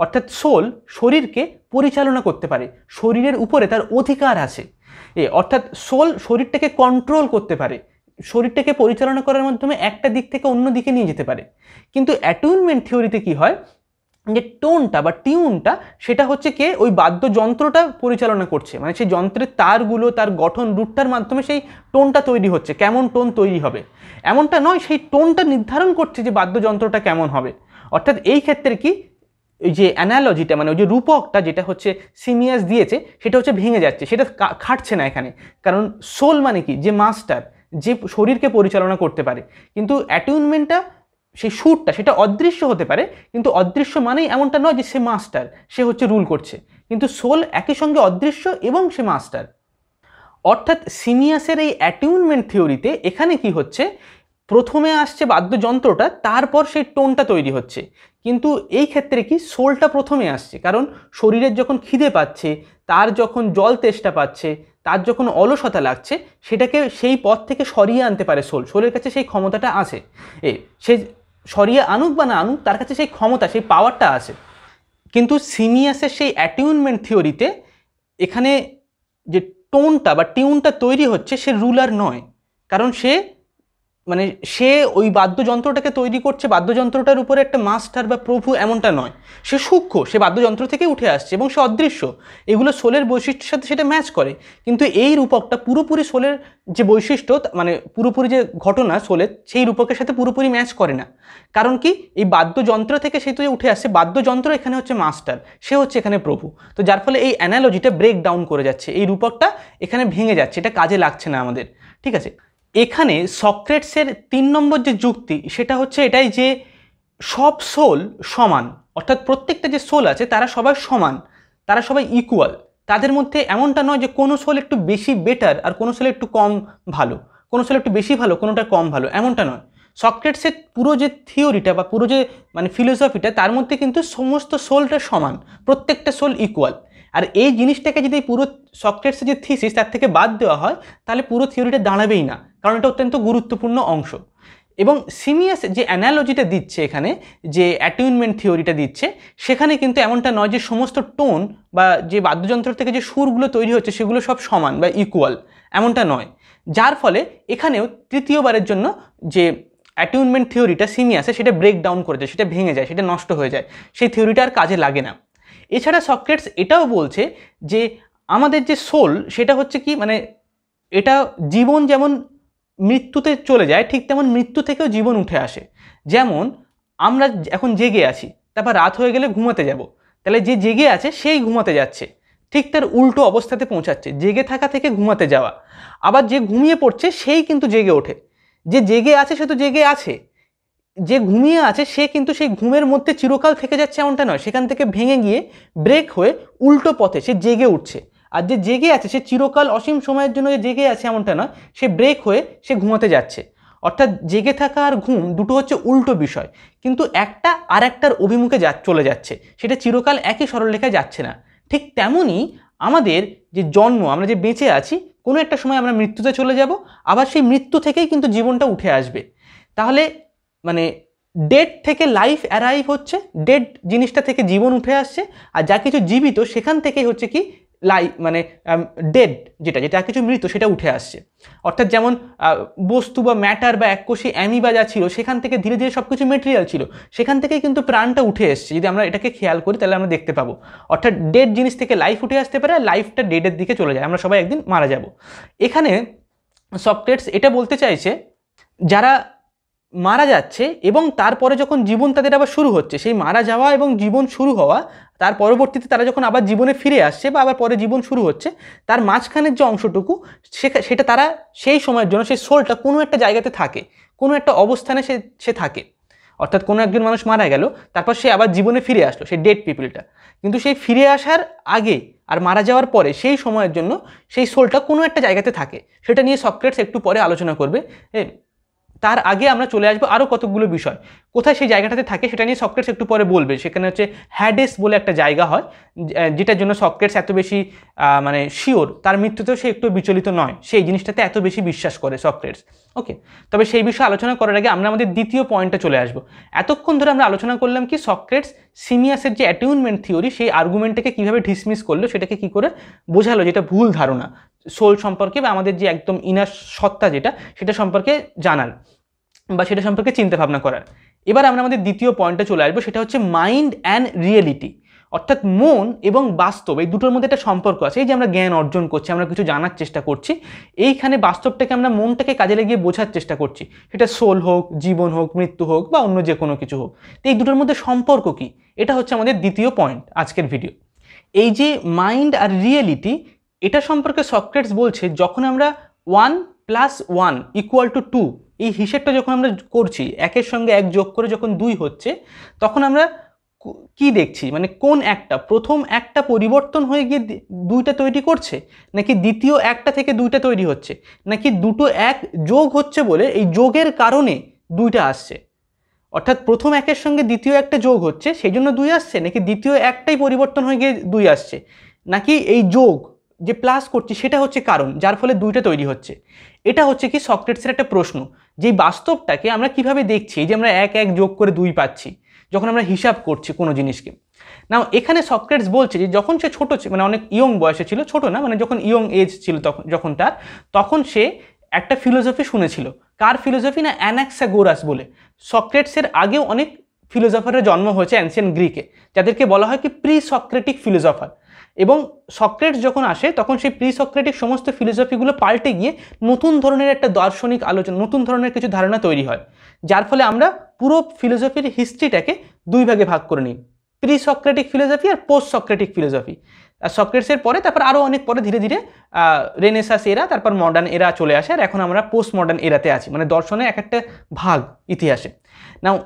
অর্থাৎ সোল শরীরকে পরিচালনা করতে পারে, শরীরের উপরে তার অধিকার আছে। অর্থাৎ সোল শরীরটাকে কন্ট্রোল করতে পারে, শরীরটাকে পরিচালনা করার মাধ্যমে একটা দিক থেকে অন্য দিকে নিয়ে যেতে পারে। কিন্তু অ্যাটিউনমেন্ট থিওরিতে কি হয়, যে টোনটা বা টিউনটা সেটা হচ্ছে কে ওই বাদ্যযন্ত্রটা পরিচালনা করছে, মানে সেই যন্ত্রের তারগুলো, তার গঠন রূপটার মাধ্যমে সেই টোনটা তৈরি হচ্ছে, কেমন টোন তৈরি হবে এমনটা নয়, সেই টোনটা নির্ধারণ করছে যে বাদ্যযন্ত্রটা কেমন হবে। অর্থাৎ এই ক্ষেত্রে কি, ওই যে অ্যানালজিটা মানে ওই যে রূপকটা যেটা হচ্ছে সিমিয়াস দিয়েছে সেটা হচ্ছে ভেঙে যাচ্ছে, সেটা খাটছে না এখানে। কারণ সোল মানে কি, যে মাস্টার, যে শরীরকে পরিচালনা করতে পারে। কিন্তু অ্যাটিউনমেন্টটা, সেই সুরটা সেটা অদৃশ্য হতে পারে, কিন্তু অদৃশ্য মানেই এমনটা নয় যে সে মাস্টার, সে হচ্ছে রুল করছে। কিন্তু সোল একই সঙ্গে অদৃশ্য এবং সে মাস্টার। অর্থাৎ সিমিয়াসের এই অ্যাটিউনমেন্ট থিওরিতে এখানে কি হচ্ছে, প্রথমে আসছে বাদ্যযন্ত্রটা, তারপর সেই টোনটা তৈরি হচ্ছে। কিন্তু এই ক্ষেত্রে কি, সোলটা প্রথমে আসছে, কারণ শরীরের যখন খিদে পাচ্ছে, তার যখন জল তেষ্টা পাচ্ছে, তার যখন অলসতা লাগছে, সেটাকে সেই পথ থেকে সরিয়ে আনতে পারে সোল। সোলের কাছে সেই ক্ষমতাটা আছে, সে সরিয়ে আনুক বা না আনুক, তার কাছে সেই ক্ষমতা, সেই পাওয়ারটা আছে। কিন্তু সিমিয়াসের সেই অ্যাটিউনমেন্ট থিওরিতে এখানে যে টোনটা বা টিউনটা তৈরি হচ্ছে, সে রুলার নয়। কারণ সে মানে সে ওই বাদ্যযন্ত্রটাকে তৈরি করছে, বাদ্যযন্ত্রটার উপরে একটা মাস্টার বা প্রভু এমনটা নয়। সে সূক্ষ্ম, সে বাদ্যযন্ত্র থেকে উঠে আসছে এবং সে অদৃশ্য, এগুলো সোলের বৈশিষ্ট্যের সাথে সেটা ম্যাচ করে। কিন্তু এই রূপকটা পুরোপুরি সোলের যে বৈশিষ্ট্য, মানে পুরোপুরি যে ঘটনা সোলের, সেই রূপকের সাথে পুরোপুরি ম্যাচ করে না। কারণ কি, এই বাদ্যযন্ত্র থেকে সে তো উঠে আসছে, বাদ্যযন্ত্র এখানে হচ্ছে মাস্টার, সে হচ্ছে এখানে প্রভু। তো যার ফলে এই অ্যানালজিটা ব্রেক ডাউন করে যাচ্ছে, এই রূপকটা এখানে ভেঙে যাচ্ছে, এটা কাজে লাগছে না আমাদের। ঠিক আছে, এখানে সক্রেটসের 3 নম্বর যে যুক্তি সেটা হচ্ছে এটাই, যে সব সোল সমান। অর্থাৎ প্রত্যেকটা যে সোল আছে তারা সবাই সমান, তারা সবাই ইকুয়াল। তাদের মধ্যে এমনটা নয় যে কোনো সোল একটু বেশি বেটার আর কোনো সোল একটু কম ভালো, কোনো সোল একটু বেশি ভালো কোনোটা কম ভালো, এমনটা নয়। সক্রেটসের পুরো যে থিওরিটা বা পুরো যে মানে ফিলোসফিটা, তার মধ্যে কিন্তু সমস্ত সোলটা সমান, প্রত্যেকটা সোল ইকুয়াল। আর এই জিনিসটাকে যদি পুরো সক্রেটসের যে থিসিস তার থেকে বাদ দেওয়া হয়, তাহলে পুরো থিওরিটা দাঁড়াবেই না, কারণ এটা অত্যন্ত গুরুত্বপূর্ণ অংশ। এবং সিমিয়াস যে অ্যানালজিটা দিচ্ছে এখানে, যে অ্যাটিউনমেন্ট থিওরিটা দিচ্ছে, সেখানে কিন্তু এমনটা নয় যে সমস্ত টোন বা যে বাদ্যযন্ত্র থেকে যে সুরগুলো তৈরি হচ্ছে সেগুলো সব সমান বা ইকুয়াল, এমনটা নয়। যার ফলে এখানেও তৃতীয়বারের জন্য যে অ্যাটিউনমেন্ট থিওরিটা সিমিয়াসে, সেটা ব্রেক ডাউন করে যায়, সেটা ভেঙে যায়, সেটা নষ্ট হয়ে যায়, সেই থিওরিটা আর কাজে লাগে না। এছাড়া সক্রেটস এটাও বলছে যে আমাদের যে সোল সেটা হচ্ছে কি, মানে এটা জীবন যেমন মৃত্যুতে চলে যায়, ঠিক তেমন মৃত্যু থেকেও জীবন উঠে আসে। যেমন আমরা এখন জেগে আছি, তারপর রাত হয়ে গেলে ঘুমাতে যাব, তাহলে যে জেগে আছে সেই ঘুমাতে যাচ্ছে, ঠিক তার উল্টো অবস্থাতে পৌঁছাচ্ছে, জেগে থাকা থেকে ঘুমাতে যাওয়া। আবার যে ঘুমিয়ে পড়ছে সেই কিন্তু জেগে ওঠে, যে জেগে আছে সে তো জেগে আছে, যে ঘুমিয়ে আছে সে কিন্তু সেই ঘুমের মধ্যে চিরকাল থেকে যাচ্ছে এমনটা নয়, সেখান থেকে ভেঙে গিয়ে ব্রেক হয়ে উল্টো পথে সে জেগে উঠছে। আর যে জেগে আছে সে চিরকাল অসীম সময়ের জন্য যে জেগে আছে এমনটা নয়, সে ব্রেক হয়ে সে ঘুমাতে যাচ্ছে। অর্থাৎ জেগে থাকা আর ঘুম দুটো হচ্ছে উল্টো বিষয়, কিন্তু একটা আর একটার অভিমুখে চলে যাচ্ছে, সেটা চিরকাল একই সরলরেখায় যাচ্ছে না। ঠিক তেমনই আমাদের যে জন্ম, আমরা যে বেঁচে আছি, কোনো একটা সময় আমরা মৃত্যুতে চলে যাব, আবার সেই মৃত্যু থেকেই কিন্তু জীবনটা উঠে আসবে। তাহলে মানে ডেড থেকে লাইফ অ্যারাইভ হচ্ছে, ডেড জিনিসটা থেকে জীবন উঠে আসছে, আর যা কিছু জীবিত সেখান থেকেই হচ্ছে কি লাইফ, মানে ডেড যেটা যেটা কিছু মৃত সেটা উঠে আসছে। অর্থাৎ যেমন বস্তু বা ম্যাটার বা এককোষী অ্যামিবা যা ছিল, সেখান থেকে ধীরে ধীরে সব কিছু মেটেরিয়াল ছিল, সেখান থেকেই কিন্তু প্রাণটা উঠে এসছে। যদি আমরা এটাকে খেয়াল করি তাহলে আমরা দেখতে পাবো, অর্থাৎ ডেড জিনিস থেকে লাইফ উঠে আসতে পারে, আর লাইফটা ডেডের দিকে চলে যায়, আমরা সবাই একদিন মারা যাব। এখানে সক্রেটস এটা বলতে চাইছে, যারা মারা যাচ্ছে এবং তারপরে যখন জীবন তাদের আবার শুরু হচ্ছে, সেই মারা যাওয়া এবং জীবন শুরু হওয়া, তার পরবর্তীতে তারা যখন আবার জীবনে ফিরে আসছে বা আবার পরে জীবন শুরু হচ্ছে, তার মাঝখানের যে অংশটুকু সেটা তারা সেই সময়ের জন্য সেই সোলটা কোনো একটা জায়গাতে থাকে, কোনো একটা অবস্থানে সে থাকে। অর্থাৎ কোনো একজন মানুষ মারা গেল, তারপর সে আবার জীবনে ফিরে আসলো, সেই ডেড পিপলটা, কিন্তু সেই ফিরে আসার আগে আর মারা যাওয়ার পরে সেই সময়ের জন্য সেই সোলটা কোনো একটা জায়গাতে থাকে। সেটা নিয়ে সক্রেটস একটু পরে আলোচনা করবে। তার আগে আমরা চলে আসবো আরও কতগুলো বিষয়, কোথায় সেই জায়গাটাতে থাকে সেটা নিয়ে সক্রেটস একটু পরে বলবে। সেখানে হচ্ছে হ্যাডেস বলে একটা জায়গা হয়, যেটার জন্য সক্রেটস এত বেশি মানে শিওর, তার মৃত্যুতেও সে একটু বিচলিত নয়, সেই জিনিসটাতে এত বেশি বিশ্বাস করে সক্রেটস। ওকে, তবে সেই বিষয়ে আলোচনা করার আগে আমরা আমাদের দ্বিতীয় পয়েন্টে চলে আসবো। এতক্ষণ ধরে আমরা আলোচনা করলাম কি সক্রেটস সিমিয়াসের যে অ্যাটিউনমেন্ট থিওরি, সেই আর্গুমেন্টটাকে কীভাবে ডিসমিস করলো, সেটাকে কী করে বোঝালো যেটা ভুল ধারণা সোল সম্পর্কে বা আমাদের যে একদম ইনার সত্তা যেটা, সেটা সম্পর্কে জানার বা সেটা সম্পর্কে চিন্তা ভাবনা করার। এবার আমরা আমাদের দ্বিতীয় পয়েন্টে চলে আসবো, সেটা হচ্ছে মাইন্ড অ্যান্ড রিয়েলিটি। অর্থাৎ মন এবং বাস্তব, এই দুটোর মধ্যে একটা সম্পর্ক আছে। এই যে আমরা জ্ঞান অর্জন করছি, আমরা কিছু জানার চেষ্টা করছি, এইখানে বাস্তবটাকে আমরা মনটাকে কাজে লাগিয়ে বোঝার চেষ্টা করছি, সেটা সোল হোক, জীবন হোক, মৃত্যু হোক বা অন্য যে কোনো কিছু হোক। তো এই দুটোর মধ্যে সম্পর্ক কি, এটা হচ্ছে আমাদের দ্বিতীয় পয়েন্ট আজকের ভিডিও। এই যে মাইন্ড আর রিয়েলিটি, এটা সম্পর্কে সক্রেটস বলছে যখন আমরা 1 + 1 = 2 এই হিসেবটা যখন আমরা করছি, একের সঙ্গে এক যোগ করে যখন 2 হচ্ছে, তখন আমরা কি দেখছি, মানে কোন একটা প্রথম একটা পরিবর্তন হয়ে গিয়ে 2টা তৈরি করছে, নাকি দ্বিতীয় একটা থেকে 2টা তৈরি হচ্ছে, নাকি দুটো এক যোগ হচ্ছে বলে এই যোগের কারণে 2টা আসছে। অর্থাৎ প্রথম একের সঙ্গে দ্বিতীয় একটা যোগ হচ্ছে সেই জন্য 2 আসছে, নাকি দ্বিতীয় একটাই পরিবর্তন হয়ে গিয়ে 2 আসছে, নাকি এই যোগ যে প্লাস করছি সেটা হচ্ছে কারণ যার ফলে 2টা তৈরি হচ্ছে। এটা হচ্ছে কি সক্রেটসের একটা প্রশ্ন, যে বাস্তবটাকে আমরা কিভাবে দেখছি, যে আমরা 1 1 যোগ করে 2 পাচ্ছি যখন আমরা হিসাব করছি কোনো জিনিসকে। না, এখানে সক্রেটস বলছে যে যখন সে ছোট, মানে অনেক ইয়ং বয়সে ছিল, ছোট না মানে যখন ইয়ং এজ ছিল তখন সে একটা ফিলোসফি শুনেছিল। কার ফিলোসফি না, অ্যানাক্সাগোরাস বলে। সক্রেটসের আগেও অনেক ফিলোসফারের জন্ম হয়েছে অ্যানসিয়েন্ট গ্রিকে, যাদেরকে বলা হয় কি প্রি সক্রেটিক ফিলোসফার। এবং সক্রেটস যখন আসে তখন সেই প্রি সক্রেটিক সমস্ত ফিলোসফিগুলো পাল্টে গিয়ে নতুন ধরনের একটা দার্শনিক আলোচনা, নতুন ধরনের কিছু ধারণা তৈরি হয়, যার ফলে আমরা পুরো ফিলোসফির হিস্ট্রিটাকে 2 ভাগে ভাগ করে নিই, প্রি সক্রেটিক ফিলোসফি আর পোস্ট সক্রেটিক ফিলোসফি। আর সক্রেটসের পরে তারপর আরও অনেক পরে ধীরে ধীরে রেনেসাস এরা, তারপর মডার্ন এরা চলে আসে, আর এখন আমরা পোস্ট মডার্ন এরাতে আছি, মানে দর্শনের এক একটা ভাগ ইতিহাসে। নাও,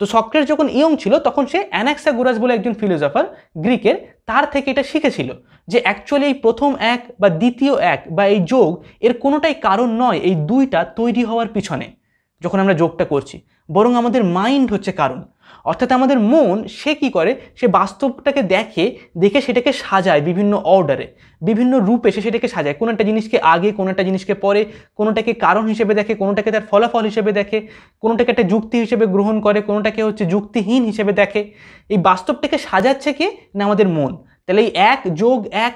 তো সক্রেটস যখন ইয়ং ছিল তখন সে অ্যানাক্সাগোরাস বলে একজন ফিলোসফার গ্রিকের, তার থেকে এটা শিখেছিল যে অ্যাকচুয়ালি এই প্রথম এক বা দ্বিতীয় এক বা এই যোগ এর কোনোটাই কারণ নয় এই 2টা তৈরি হওয়ার পিছনে যখন আমরা যোগটা করছি, বরং আমাদের মাইন্ড হচ্ছে কারণ। অর্থাৎ আমাদের মন সে কি করে, সে বাস্তবটাকে দেখে সেটাকে সাজায় বিভিন্ন অর্ডারে, বিভিন্ন রূপে সে সেটাকে সাজায়, কোনো একটা জিনিসকে আগে, কোনো একটা জিনিসকে পরে, কোনোটাকে কারণ হিসেবে দেখে, কোনোটাকে তার ফলাফল হিসেবে দেখে, কোনোটাকে একটা যুক্তি হিসেবে গ্রহণ করে, কোনোটাকে হচ্ছে যুক্তিহীন হিসেবে দেখে। এই বাস্তবটাকে সাজাচ্ছে কে না, আমাদের মন। তাহলে এই 1 + 1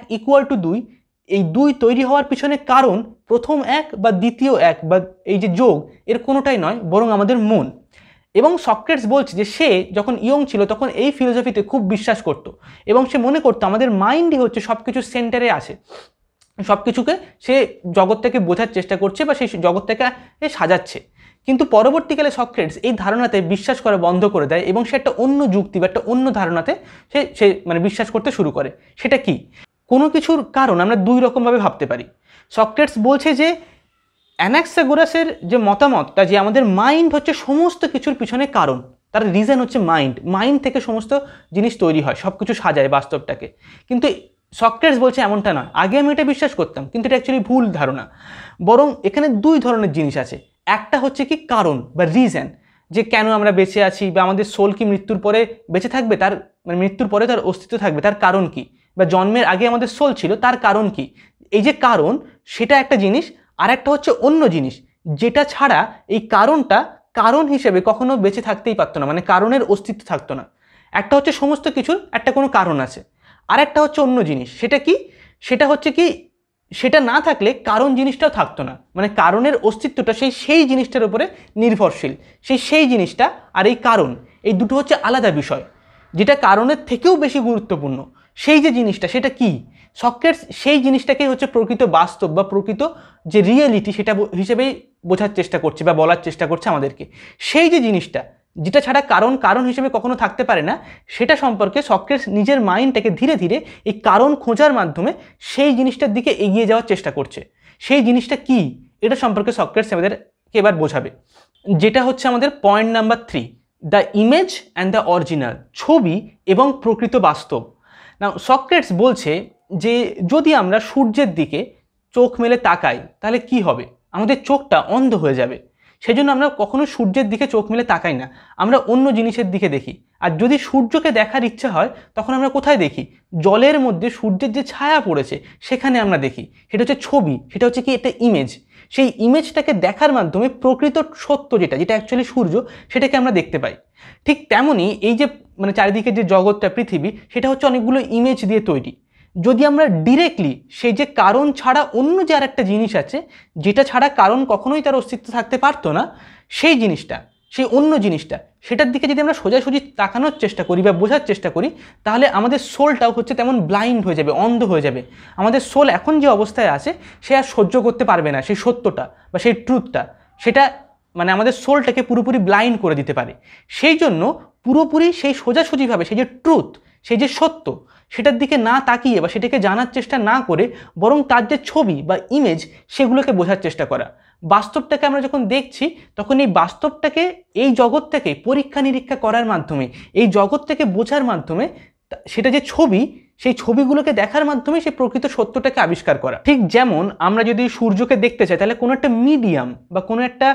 = 2, এই 2 তৈরি হওয়ার পিছনে কারণ প্রথম এক বা দ্বিতীয় এক বা এই যে যোগ এর কোনোটাই নয়, বরং আমাদের মন। এবং সক্রেটস বলছে যে সে যখন ইয়ং ছিল তখন এই ফিলোসফিতে খুব বিশ্বাস করত এবং সে মনে করতো আমাদের মাইন্ডই হচ্ছে সব কিছুর সেন্টারে আছে, সব কিছুকে সে জগৎটাকে বোঝার চেষ্টা করছে বা সেই জগৎটাকে সাজাচ্ছে। কিন্তু পরবর্তীকালে সক্রেটস এই ধারণাতে বিশ্বাস করা বন্ধ করে দেয় এবং সে একটা অন্য যুক্তি বা একটা অন্য ধারণাতে সে মানে বিশ্বাস করতে শুরু করে। সেটা কি, কোনো কিছুর কারণ আমরা 2 রকমভাবে ভাবতে পারি। সক্রেটস বলছে যে অ্যানাক্সাগোরাসের যে মতামতটা, যে আমাদের মাইন্ড হচ্ছে সমস্ত কিছুর পিছনে কারণ, তার রিজন হচ্ছে মাইন্ড থেকে সমস্ত জিনিস তৈরি হয়, সব কিছু সাজায় বাস্তবটাকে। কিন্তু সক্রেটস বলছে এমনটা নয়। আগে আমি এটা বিশ্বাস করতাম, কিন্তু এটা অ্যাকচুয়ালি ভুল ধারণা। বরং এখানে 2 ধরনের জিনিস আছে। একটা হচ্ছে কি কারণ বা রিজন, যে কেন আমরা বেঁচে আছি বা আমাদের সোল কি মৃত্যুর পরে বেঁচে থাকবে, তার মানে মৃত্যুর পরে তার অস্তিত্ব থাকবে, তার কারণ কি, বা জন্মের আগে আমাদের সোল ছিল তার কারণ কি। এই যে কারণ, সেটা একটা জিনিস। আর একটা হচ্ছে অন্য জিনিস, যেটা ছাড়া এই কারণটা কারণ হিসেবে কখনো বেঁচে থাকতেই পারতো না, মানে কারণের অস্তিত্ব থাকতো না। একটা হচ্ছে সমস্ত কিছুর একটা কোনো কারণ আছে, আর একটা হচ্ছে অন্য জিনিস। সেটা কি, সেটা হচ্ছে কি সেটা না থাকলে কারণ জিনিসটাও থাকতো না, মানে কারণের অস্তিত্বটা সেই জিনিসটার উপরে নির্ভরশীল। সেই জিনিসটা আর এই কারণ, এই দুটো হচ্ছে আলাদা বিষয়, যেটা কারণের থেকেও বেশি গুরুত্বপূর্ণ। সেই যে জিনিসটা সেটা কি, সক্রেটস সেই জিনিসটাকেই হচ্ছে প্রকৃত বাস্তব বা প্রকৃত যে রিয়েলিটি সেটা হিসেবেই বোঝার চেষ্টা করছে বা বলার চেষ্টা করছে আমাদেরকে। সেই যে জিনিসটা যেটা ছাড়া কারণ হিসেবে কখনো থাকতে পারে না, সেটা সম্পর্কে সক্রেটস নিজের মাইন্ডটাকে ধীরে ধীরে এই কারণ খোঁজার মাধ্যমে সেই জিনিসটার দিকে এগিয়ে যাওয়ার চেষ্টা করছে। সেই জিনিসটা কি এটা সম্পর্কে সক্রেটস আমাদেরকে এবার বোঝাবে, যেটা হচ্ছে আমাদের point number 3, the image and the original, ছবি এবং প্রকৃত বাস্তব। না, সক্রেটস বলছে যে যদি আমরা সূর্যের দিকে চোখ মেলে তাকাই তাহলে কি হবে, আমাদের চোখটা অন্ধ হয়ে যাবে। সেই জন্য আমরা কখনো সূর্যের দিকে চোখ মেলে তাকাই না, আমরা অন্য জিনিসের দিকে দেখি। আর যদি সূর্যকে দেখার ইচ্ছা হয় তখন আমরা কোথায় দেখি, জলের মধ্যে সূর্যের যে ছায়া পড়েছে সেখানে আমরা দেখি। সেটা হচ্ছে ছবি, সেটা হচ্ছে কি একটা ইমেজ। সেই ইমেজটাকে দেখার মাধ্যমে প্রকৃত সত্য যেটা অ্যাকচুয়ালি সূর্য, সেটাকে আমরা দেখতে পাই। ঠিক তেমনই এই যে মানে চারিদিকে যে জগৎটা পৃথিবী, সেটা হচ্ছে অনেকগুলো ইমেজ দিয়ে তৈরি। যদি আমরা ডিরেক্টলি সেই যে কারণ ছাড়া অন্য যে আর একটা জিনিস আছে, যেটা ছাড়া কারণ কখনোই তার অস্তিত্ব থাকতে পারতো না, সেই জিনিসটা, সেই অন্য জিনিসটা, সেটার দিকে যদি আমরা সোজাসুজি তাকানোর চেষ্টা করি বা বোঝার চেষ্টা করি, তাহলে আমাদের সোলটাও হচ্ছে তেমন ব্লাইন্ড হয়ে যাবে, অন্ধ হয়ে যাবে। আমাদের সোল এখন যে অবস্থায় আছে সে আর সহ্য করতে পারবে না সেই সত্যটা বা সেই ট্রুথটা, সেটা মানে আমাদের সোলটাকে পুরোপুরি ব্লাইন্ড করে দিতে পারে। সেই জন্য পুরোপুরি সেই সোজাসুজিভাবে সেই যে ট্রুথ, সেই যে সত্য, সেটার দিকে না তাকিয়ে বা সেটাকে জানার চেষ্টা না করে বরং তার যে ছবি বা ইমেজ সেগুলোকে বোঝার চেষ্টা করা। বাস্তবটাকে আমরা যখন দেখছি তখন এই বাস্তবটাকে এই জগৎটাকে পরীক্ষা নিরীক্ষা করার মাধ্যমে, এই জগৎটাকে বোঝার মাধ্যমে, সেটা যে ছবি সেই ছবিগুলোকে দেখার মাধ্যমে সেই প্রকৃত সত্যটাকে আবিষ্কার করা। ঠিক যেমন আমরা যদি সূর্যকে দেখতে চাই তাহলে কোনো একটা মিডিয়াম বা কোনো একটা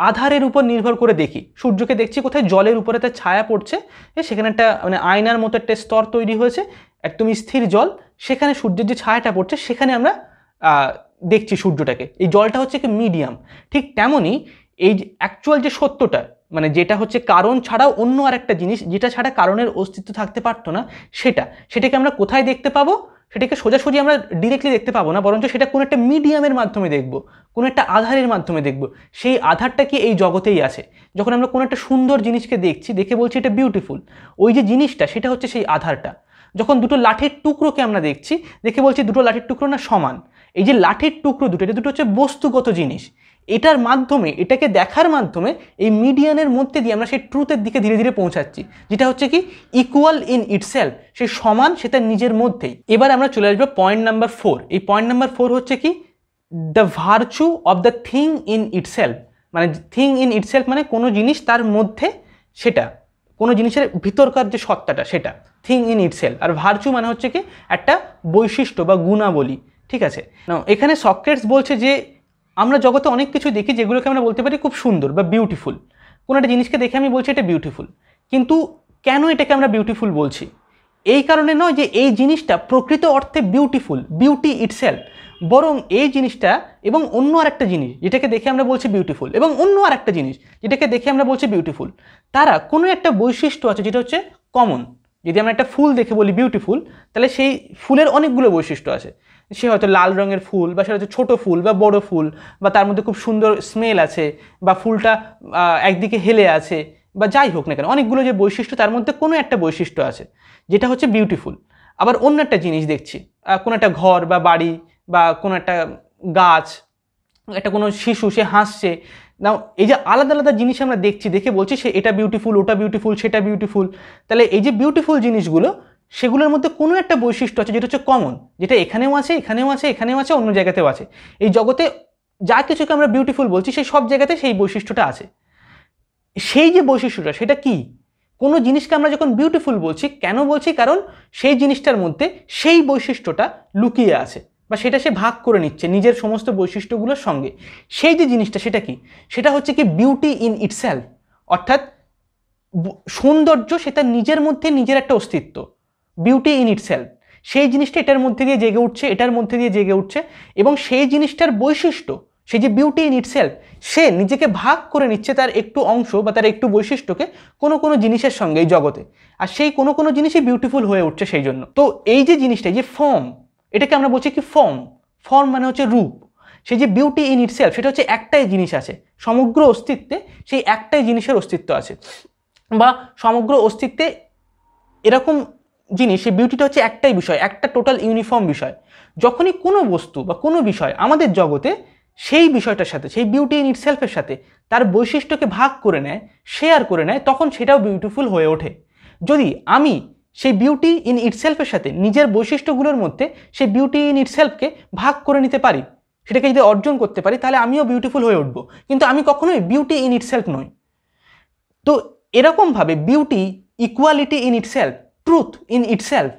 আধারের উপর নির্ভর করে দেখি। সূর্যকে দেখছি কোথায়, জলের উপরে তার ছায়া পড়ছে, সেখানে একটা মানে আয়নার মতো একটা স্তর তৈরি হয়েছে, একদম স্থির জল, সেখানে সূর্যের যে ছায়াটা পড়ছে সেখানে আমরা দেখছি সূর্যটাকে। এই জলটা হচ্ছে কি মিডিয়াম। ঠিক তেমনই এই অ্যাকচুয়াল যে সত্যটা, মানে যেটা হচ্ছে কারণ ছাড়াও অন্য আর একটা জিনিস, যেটা ছাড়া কারণের অস্তিত্ব থাকতে পারতো না, সেটাকে আমরা কোথায় দেখতে পাবো, সেটাকে সোজাসুজি আমরা ডিরেক্টলি দেখতে পাবো না, বরঞ্চ সেটা কোনো একটা মিডিয়ামের মাধ্যমে দেখব, কোনো একটা আধারের মাধ্যমে দেখব। সেই আধারটা কি এই জগতেই আছে। যখন আমরা কোনো একটা সুন্দর জিনিসকে দেখছি, দেখে বলছি এটা বিউটিফুল, ওই যে জিনিসটা সেটা হচ্ছে সেই আধারটা। যখন দুটো লাঠির টুকরোকে আমরা দেখছি, দেখে বলছি দুটো লাঠির টুকরো না সমান, এই যে লাঠির টুকরো দুটো, এটা দুটো হচ্ছে বস্তুগত জিনিস। এটার মাধ্যমে, এটাকে দেখার মাধ্যমে এই মিডিয়ানের মধ্যে দিয়ে আমরা সেই ট্রুথের দিকে ধীরে ধীরে পৌঁছাচ্ছি, যেটা হচ্ছে কি ইকুয়াল ইন ইটসেলফ, সেই সমান সেটা নিজের মধ্যেই। এবার আমরা চলে আসবো পয়েন্ট নাম্বার 4। এই পয়েন্ট নাম্বার 4 হচ্ছে কি the virtue of the thing in itself. মানে থিং ইন ইটসেলফ মানে কোনো জিনিস তার মধ্যে, সেটা কোনো জিনিসের ভিতরকার যে সত্তাটা সেটা থিং ইন ইটসেলফ। আর ভার্চু মানে হচ্ছে কি একটা বৈশিষ্ট্য বা গুণাবলী। ঠিক আছে না, এখানে সক্রেটস বলছে যে আমরা জগতে অনেক কিছু দেখি যেগুলোকে আমরা বলতে পারি খুব সুন্দর বা বিউটিফুল। কোনো একটা জিনিসকে দেখে আমি বলছি এটা বিউটিফুল, কিন্তু কেন এটাকে আমরা বিউটিফুল বলছি? এই কারণে নয় যে এই জিনিসটা প্রকৃত অর্থে বিউটিফুল, বিউটি ইটসেলফ, বরং এই জিনিসটা এবং অন্য আরেকটা জিনিস যেটাকে দেখে আমরা বলছি বিউটিফুল, এবং অন্য আরেকটা জিনিস যেটাকে দেখে আমরা বলছি বিউটিফুল, তারা কোনো একটা বৈশিষ্ট্য আছে যেটা হচ্ছে কমন। যদি আমরা একটা ফুল দেখে বলি বিউটিফুল, তাহলে সেই ফুলের অনেকগুলো বৈশিষ্ট্য আছে। সে হয়তো লাল রঙের ফুল, বা সেটা হচ্ছে ছোটো ফুল বা বড় ফুল, বা তার মধ্যে খুব সুন্দর স্মেল আছে, বা ফুলটা একদিকে হেলে আছে, বা যাই হোক না কেন, অনেকগুলো যে বৈশিষ্ট্য, তার মধ্যে কোনো একটা বৈশিষ্ট্য আছে যেটা হচ্ছে বিউটিফুল। আবার অন্য একটা জিনিস দেখছি, কোনো একটা ঘর বা বাড়ি বা কোনো একটা গাছ, একটা কোনো শিশু সে হাসছে, না এই যে আলাদা আলাদা জিনিস আমরা দেখছি, দেখে বলছি সে এটা বিউটিফুল, ওটা বিউটিফুল, সেটা বিউটিফুল। তাহলে এই যে বিউটিফুল জিনিসগুলো, সেগুলোর মধ্যে কোনো একটা বৈশিষ্ট্য আছে যেটা হচ্ছে কমন, যেটা এখানেও আছে, এখানেও আছে, এখানেও আছে, অন্য জায়গাতেও আছে। এই জগতে যা কিছুকে আমরা বিউটিফুল বলছি সেই সব জায়গাতে সেই বৈশিষ্ট্যটা আছে। সেই যে বৈশিষ্ট্যটা সেটা কি, কোনো জিনিসকে আমরা যখন বিউটিফুল বলছি, কেন বলছি? কারণ সেই জিনিসটার মধ্যে সেই বৈশিষ্ট্যটা লুকিয়ে আছে, বা সেটা সে ভাগ করে নিচ্ছে নিজের সমস্ত বৈশিষ্ট্যগুলোর সঙ্গে। সেই যে জিনিসটা সেটা কি, সেটা হচ্ছে কি বিউটি ইন ইটসেলফ, অর্থাৎ সৌন্দর্য সেটা নিজের মধ্যে নিজের একটা অস্তিত্ব, বিউটি ইন ইটসেলফ। সেই জিনিসটা এটার মধ্যে দিয়ে জেগে উঠছে, এটার মধ্যে দিয়ে জেগে উঠছে, এবং সেই জিনিসটার বৈশিষ্ট্য, সেই যে বিউটি ইন ইটসেলফ, সে নিজেকে ভাগ করে নিচ্ছে তার একটু অংশ বা তার একটু বৈশিষ্ট্যকে কোনো কোনো জিনিসের সঙ্গে এই জগতে, আর সেই কোনো কোনো জিনিসই বিউটিফুল হয়ে উঠছে সেই জন্য। তো এই যে জিনিসটা, যে ফর্ম, এটাকে আমরা বলছি কি ফর্ম। ফর্ম মানে হচ্ছে রূপ। সেই যে বিউটি ইন ইটসেলফ, সেটা হচ্ছে একটাই জিনিস আছে সমগ্র অস্তিত্বে, সেই একটাই জিনিসের অস্তিত্ব আছে, বা সমগ্র অস্তিত্বে এরকম জিনিস, সেই বিউটিটা হচ্ছে একটাই বিষয়, একটা টোটাল ইউনিফর্ম বিষয়। যখনই কোনো বস্তু বা কোনো বিষয় আমাদের জগতে সেই বিষয়টার সাথে, সেই বিউটি ইন ইটসেলফের সাথে তার বৈশিষ্ট্যকে ভাগ করে নেয়, শেয়ার করে নেয়, তখন সেটাও বিউটিফুল হয়ে ওঠে। যদি আমি সেই বিউটি ইন ইটসেলফের সাথে নিজের বৈশিষ্ট্যগুলোর মধ্যে সেই বিউটি ইন ইটসেলফকে ভাগ করে নিতে পারি, সেটাকে যদি অর্জন করতে পারি, তাহলে আমিও বিউটিফুল হয়ে উঠবো। কিন্তু আমি কখনোই বিউটি ইন ইটসেলফ নই। তো এরকমভাবে beauty, equality in itself, truth in itself,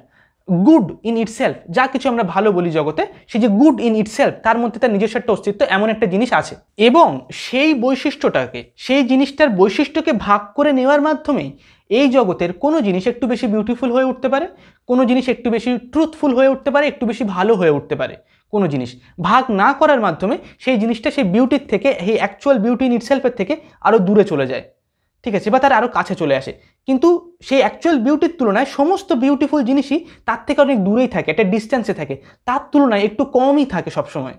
good in itself, যা কিছু আমরা ভালো বলি জগতে, সেই যে গুড ইন ইটসেলফ, তার মধ্যে তার নিজস্ব একটা অস্তিত্ব, এমন একটা জিনিস আছে। এবং সেই বৈশিষ্ট্যটাকে, সেই জিনিসটার বৈশিষ্ট্যকে ভাগ করে নেওয়ার মাধ্যমেই এই জগতের কোনো জিনিস একটু বেশি বিউটিফুল হয়ে উঠতে পারে, কোনো জিনিস একটু বেশি ট্রুথফুল হয়ে উঠতে পারে, একটু বেশি ভালো হয়ে উঠতে পারে। কোনো জিনিস ভাগ না করার মাধ্যমে সেই জিনিসটা সেই বিউটির থেকে, এই অ্যাকচুয়াল বিউটি ইন ইটসেলফের থেকে আরও দূরে চলে যায়, ঠিক আছে, বা তার আরও কাছে চলে আসে। কিন্তু সেই অ্যাকচুয়াল বিউটির তুলনায় সমস্ত বিউটিফুল জিনিসই তার থেকে অনেক দূরেই থাকে, একটা ডিস্ট্যান্সে থাকে, তার তুলনায় একটু কমই থাকে সবসময়,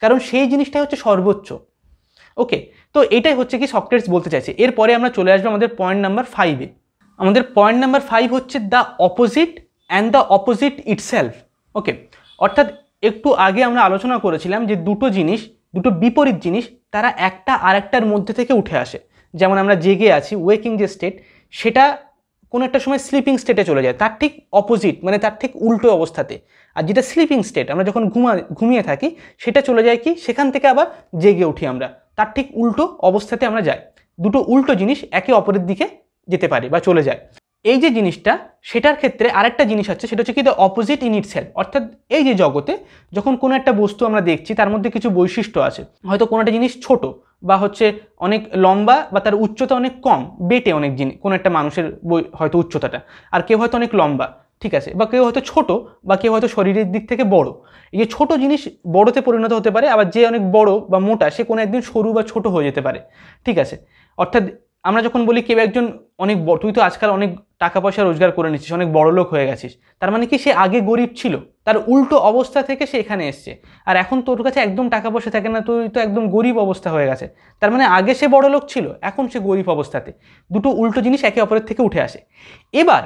কারণ সেই জিনিসটাই হচ্ছে সর্বোচ্চ। ওকে, তো এটাই হচ্ছে কি সক্রেটিস বলতে চাইছে। এরপরে আমরা চলে আসবো আমাদের পয়েন্ট নাম্বার 5-এ। আমাদের পয়েন্ট নাম্বার 5 হচ্ছে the opposite and the opposite itself. Okay, অর্থাৎ একটু আগে আমরা আলোচনা করেছিলাম যে দুটো জিনিস, দুটো বিপরীত জিনিস, তারা একটা আরেকটার মধ্যে থেকে উঠে আসে। যেমন আমরা জেগে আছি, ওয়েকিং যে স্টেট, সেটা কোনো একটা সময় স্লিপিং স্টেটে চলে যায়, তার ঠিক অপোজিট, মানে তার ঠিক উল্টো অবস্থাতে। আর যেটা স্লিপিং স্টেট, আমরা যখন ঘুমিয়ে থাকি, সেটা চলে যায় কি, সেখান থেকে আবার জেগে উঠি আমরা, তার ঠিক উল্টো অবস্থাতে আমরা যাই। দুটো উল্টো জিনিস একে অপরের দিকে যেতে পারে বা চলে যায়। এই যে জিনিসটা, সেটার ক্ষেত্রে আরেকটা জিনিস হচ্ছে, সেটা হচ্ছে কি দ্য অপোজিট ইন ইটসেলফ। অর্থাৎ এই যে জগতে যখন কোনো একটা বস্তু আমরা দেখছি, তার মধ্যে কিছু বৈশিষ্ট্য আছে, হয়তো কোনো একটা জিনিস ছোট বা হচ্ছে অনেক লম্বা, বা তার উচ্চতা অনেক কম, বেটে অনেক জিনিস, কোনো একটা মানুষের হয়তো উচ্চতাটা, আর কেউ হয়তো অনেক লম্বা, ঠিক আছে, বা কেউ হয়তো ছোট, বা কেউ হয়তো শরীরের দিক থেকে বড়। এই যে ছোট জিনিস বড়তে পরিণত হতে পারে, আবার যে অনেক বড় বা মোটা, সে কোনো একদিন সরু বা ছোট হয়ে যেতে পারে, ঠিক আছে। অর্থাৎ আমরা যখন বলি কেউ একজন অনেক বড়, তুই তো আজকাল অনেক টাকা পয়সা রোজগার করে নিচ্ছিস, অনেক বড় লোক হয়ে গেছিস, তার মানে কি সে আগে গরিব ছিল, তার উল্টো অবস্থা থেকে সে এখানে এসছে। আর এখন তোর কাছে একদম টাকা পয়সা থাকে না, তুই তো একদম গরিব অবস্থা হয়ে গেছে, তার মানে আগে সে বড় লোক ছিল, এখন সে গরিব অবস্থাতে। দুটো উল্টো জিনিস একে অপরের থেকে উঠে আসে। এবার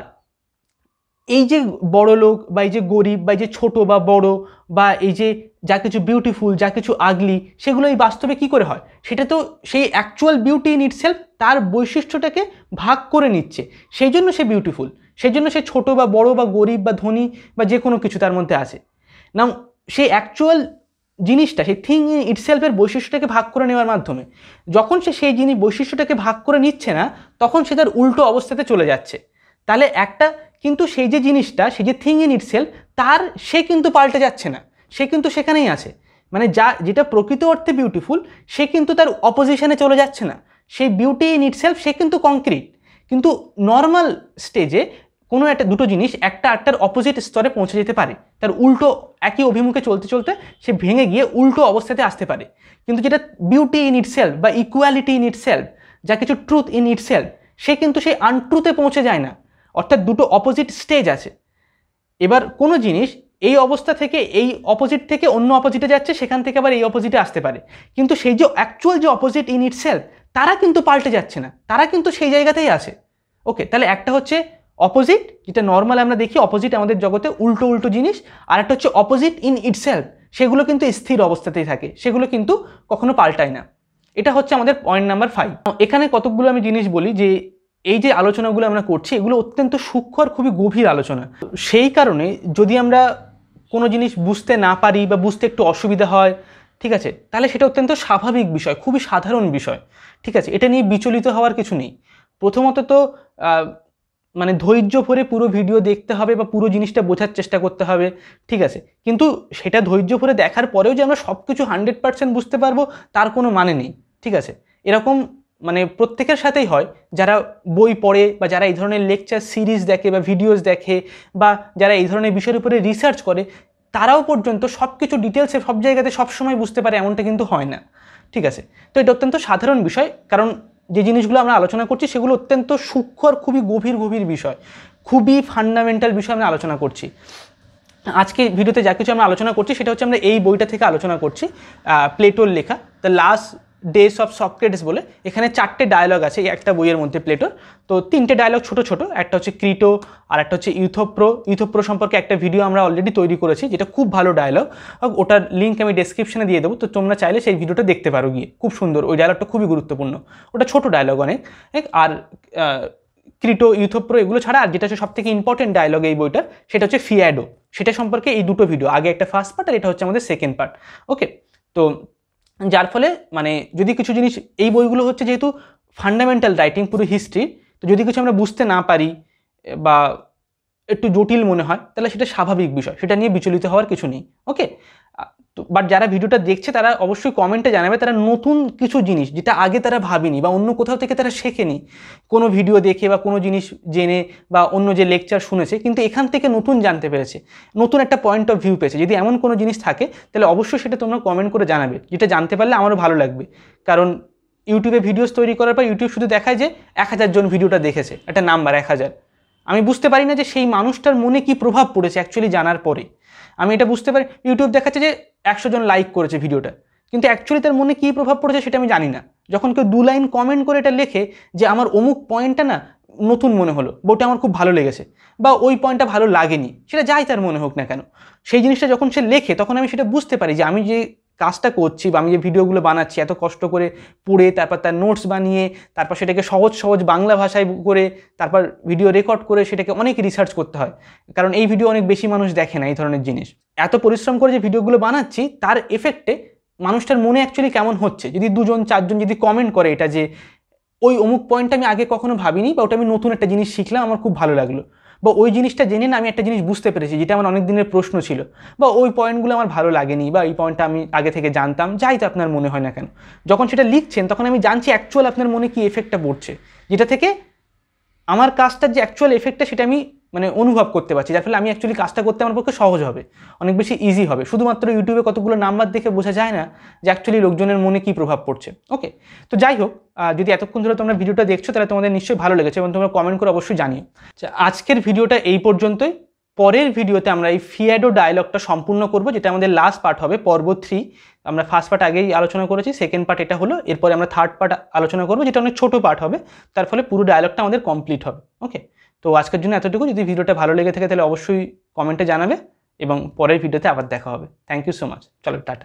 এই যে বড় লোক, বা এই যে গরিব, বা এই যে ছোট বা বড়, বা এই যে যা কিছু বিউটিফুল, যা কিছু আগলি, সেগুলো এই বাস্তবে কি করে হয়? সেটা তো সেই অ্যাকচুয়াল বিউটি ইন ইটসেলফ তার বৈশিষ্ট্যটাকে ভাগ করে নিচ্ছে, সেই জন্য সে বিউটিফুল, সেই জন্য সে ছোট বা বড় বা গরিব বা ধনী বা যে কোনো কিছু তার মধ্যে আছে। না, সেই অ্যাকচুয়াল জিনিসটা, সেই থিং ইন ইটসেলফের বৈশিষ্ট্যটাকে ভাগ করে নেওয়ার মাধ্যমে যখন সে সেই জিনিস বৈশিষ্ট্যটাকে ভাগ করে নিচ্ছে না, তখন সে তার উল্টো অবস্থাতে চলে যাচ্ছে। তাহলে একটা, কিন্তু সেই যে জিনিসটা, সেই যে থিং ইন ইটসেলফ, তার সে কিন্তু পাল্টে যাচ্ছে না, সে কিন্তু সেখানেই আছে। মানে যেটা প্রকৃত অর্থে বিউটিফুল, সে কিন্তু তার অপোজিশনে চলে যাচ্ছে না। সেই বিউটি ইন ইটসেলফ, সে কিন্তু কংক্রিট, কিন্তু নর্মাল স্টেজে কোনো একটা দুটো জিনিস একটা আটটার অপোজিট স্তরে পৌঁছে যেতে পারে, তার উল্টো একই অভিমুখে চলতে চলতে সে ভেঙে গিয়ে উল্টো অবস্থাতে আসতে পারে। কিন্তু যেটা বিউটি ইন ইটসেলফ বা ইকুয়ালিটি ইন ইটসেলফ, যা কিছু ট্রুথ ইন ইটসেলফ, সে কিন্তু সেই আনট্রুথে পৌঁছে যায় না। অর্থাৎ দুটো অপোজিট স্টেজ আছে। এবার কোনো জিনিস এই অবস্থা থেকে, এই অপোজিট থেকে অন্য অপোজিটে যাচ্ছে, সেখান থেকে আবার এই অপোজিটে আসতে পারে, কিন্তু সেই যে অ্যাকচুয়াল যে অপোজিট ইন ইটসেলফ, তারা কিন্তু পাল্টে যাচ্ছে না, তারা কিন্তু সেই জায়গাতেই আছে। ওকে, তাহলে একটা হচ্ছে অপোজিট, যেটা নর্মাল আমরা দেখি অপোজিট আমাদের জগতে উল্টো উল্টো জিনিস, আর একটা হচ্ছে অপোজিট ইন ইটসেলফ, সেগুলো কিন্তু স্থির অবস্থাতেই থাকে, সেগুলো কিন্তু কখনো পাল্টায় না। এটা হচ্ছে আমাদের পয়েন্ট নাম্বার 5। এখানে কতকগুলো আমি জিনিস বলি, যে এই যে আলোচনাগুলো আমরা করছি, এগুলো অত্যন্ত সূক্ষ্ম আর খুবই গভীর আলোচনা। সেই কারণে যদি আমরা কোনো জিনিস বুঝতে না পারি বা বুঝতে একটু অসুবিধা হয়, ঠিক আছে, তাহলে সেটা অত্যন্ত স্বাভাবিক বিষয়, খুবই সাধারণ বিষয়, ঠিক আছে, এটা নিয়ে বিচলিত হওয়ার কিছু নেই। প্রথমত তো মানে ধৈর্য ধরে পুরো ভিডিও দেখতে হবে বা পুরো জিনিসটা বোঝার চেষ্টা করতে হবে, ঠিক আছে, কিন্তু সেটা ধৈর্য ধরে দেখার পরেও যে আমরা সব কিছু 100% বুঝতে পারবো, তার কোনো মানে নেই, ঠিক আছে। এরকম মানে প্রত্যেকের সাথেই হয়, যারা বই পড়ে বা যারা এই ধরনের লেকচার সিরিজ দেখে বা ভিডিওস দেখে, বা যারা এই ধরনের বিষয়ের উপরে রিসার্চ করে, তারাও পর্যন্ত সব কিছু ডিটেলসে সব জায়গাতে সবসময় বুঝতে পারে, এমনটা কিন্তু হয় না, ঠিক আছে। তো এটা অত্যন্ত সাধারণ বিষয়, কারণ যে জিনিসগুলো আমরা আলোচনা করছি সেগুলো অত্যন্ত সূক্ষ্ম আর খুবই গভীর বিষয়, খুবই ফান্ডামেন্টাল বিষয় আমরা আলোচনা করছি। আজকে ভিডিওতে যা কিছু আমরা আলোচনা করছি, সেটা হচ্ছে আমরা এই বইটা থেকে আলোচনা করছি, প্লেটোর লেখা the last days of Socrates বলে। এখানে 4টে ডায়লগ আছে এই একটা বইয়ের মধ্যে প্লেটোর। তো 3টে ডায়লগ ছোট ছোট, একটা হচ্ছে ক্রিটো, আর একটা হচ্ছে ইউথোপ্রো সম্পর্কে একটা ভিডিও আমরা অলরেডি তৈরি করেছি, যেটা খুব ভালো ডায়লগ। ওটার লিঙ্ক আমি ডেসক্রিপশনে দিয়ে দেবো, তো তোমরা চাইলে সেই ভিডিওটা দেখতে পারো গিয়ে, খুব সুন্দর। ওই ডায়লগটা খুবই গুরুত্বপূর্ণ, ওটা ছোট ডায়লগ অনেক। আর ক্রিটো, ইউথোপ্রো এগুলো ছাড়া আর যেটা হচ্ছে সবথেকে ইম্পর্টেন্ট ডায়লগ এই বইটা, সেটা হচ্ছে ফিয়াডো। সেটা সম্পর্কে এই দুটো ভিডিও, আগে একটা ফার্স্ট পার্ট আর এটা হচ্ছে আমাদের সেকেন্ড পার্ট। ওকে, তো যার ফলে মানে যদি কিছু জিনিস, এই বইগুলো হচ্ছে যেহেতু ফান্ডামেন্টাল রাইটিং পুরো হিস্ট্রি, তো যদি কিছু আমরা বুঝতে না পারি বা একটু জটিল মনে হয় তাহলে সেটা স্বাভাবিক বিষয়, সেটা নিয়ে বিচলিত হওয়ার কিছু নেই। ওকে, তো বাট যারা ভিডিওটা দেখছে তারা অবশ্যই কমেন্টে জানাবে তারা নতুন কিছু জিনিস যেটা আগে তারা ভাবেনি বা অন্য কোথাও থেকে তারা শেখেনি, কোনো ভিডিও দেখে বা কোনো জিনিস জেনে বা অন্য যে লেকচার শুনেছে, কিন্তু এখান থেকে নতুন জানতে পেরেছে, নতুন একটা পয়েন্ট অফ ভিউ পেয়েছে। যদি এমন কোনো জিনিস থাকে তাহলে অবশ্যই সেটা তোমরা কমেন্ট করে জানাবে, যেটা জানতে পারলে আমারও ভালো লাগবে। কারণ ইউটিউবে ভিডিওস তৈরি করার পর ইউটিউব শুধু দেখায় যে 1000 জন ভিডিওটা দেখেছে, একটা নাম্বার 1000। আমি বুঝতে পারি না যে সেই মানুষটার মনে কি প্রভাব পড়েছে অ্যাকচুয়ালি জানার পরে। আমি এটা বুঝতে পারি, ইউটিউব দেখাচ্ছে যে 100 জন লাইক করেছে ভিডিওটা, কিন্তু অ্যাকচুয়ালি তার মনে কী প্রভাব পড়েছে সেটা আমি জানি না। যখন কেউ 2 লাইন কমেন্ট করে এটা লেখে যে আমার অমুক পয়েন্টটা না নতুন মনে হলো, বইটা আমার খুব ভালো লেগেছে, বা ওই পয়েন্টটা ভালো লাগেনি, সেটা যাই তার মনে হোক না কেন, সেই জিনিসটা যখন সে লেখে তখন আমি সেটা বুঝতে পারি যে আমি যে কাজটা করছি বা আমি যে ভিডিওগুলো বানাচ্ছি এত কষ্ট করে পড়ে, তারপর তার নোটস বানিয়ে, তারপর সেটাকে সহজ সহজ বাংলা ভাষায় করে, তারপর ভিডিও রেকর্ড করে সেটাকে অনেক রিসার্চ করতে হয়, কারণ এই ভিডিও অনেক বেশি মানুষ দেখে না এই ধরনের জিনিস। এত পরিশ্রম করে যে ভিডিওগুলো বানাচ্ছি তার এফেক্টে মানুষটার মনে অ্যাকচুয়ালি কেমন হচ্ছে, যদি 2 জন 4 জন যদি কমেন্ট করে এটা যে ওই অমুক পয়েন্টটা আমি আগে কখনো ভাবিনি, বা ওটা আমি নতুন একটা জিনিস শিখলাম, আমার খুব ভালো লাগলো, বা ওই জিনিসটা জেনে না আমি একটা জিনিস বুঝতে পেরেছি যেটা আমার অনেক দিনের প্রশ্ন ছিল, বা ওই পয়েন্টগুলো আমার ভালো লাগেনি, বা এই পয়েন্টটা আমি আগে থেকে জানতাম, যাই তো আপনার মনে হয় না কেন, যখন সেটা লিখছেন তখন আমি জানছি অ্যাকচুয়াল আপনার মনে কি এফেক্টটা পড়ছে, যেটা থেকে আমার কাজটার যে অ্যাকচুয়াল এফেক্টটা সেটা আমি মানে অনুভব করতে পারছি, যার ফলে আমি অ্যাকচুয়ালি কাজটা করতে আমার পক্ষে সহজ হবে, অনেক বেশি ইজি হবে। শুধুমাত্র ইউটিউবে কতগুলো নাম্বার দেখে বোঝা যায় না যে অ্যাকচুয়ালি লোকজনের মনে কী প্রভাব পড়ছে। ওকে, তো যাই হোক, যদি এতক্ষণ ধরে তোমরা ভিডিওটা দেখছো তাহলে তোমাদের নিশ্চয়ই ভালো লেগেছে এবং তোমরা কমেন্ট করে অবশ্যই জানিও। আজকের ভিডিওটা এই পর্যন্তই। পরের ভিডিওতে আমরা এই ফিয়াডো ডায়লগটা সম্পূর্ণ করব, যেটা আমাদের লাস্ট পার্ট হবে, পর্ব 3। আমরা ফার্স্ট পার্ট আগেই আলোচনা করেছি, সেকেন্ড পার্ট এটা হলো, এরপরে আমরা থার্ড পার্ট আলোচনা করবো, যেটা অনেক ছোটো পার্ট হবে, তার ফলে পুরো ডায়লগটা আমাদের কমপ্লিট হবে। ওকে, তো আজকের জন্য এতটুকু। যদি ভিডিওটা ভালো লেগে থাকে তাহলে অবশ্যই কমেন্টে জানাবে এবং পরের ভিডিওতে আবার দেখা হবে। Thank you so much. চলো, টাটা।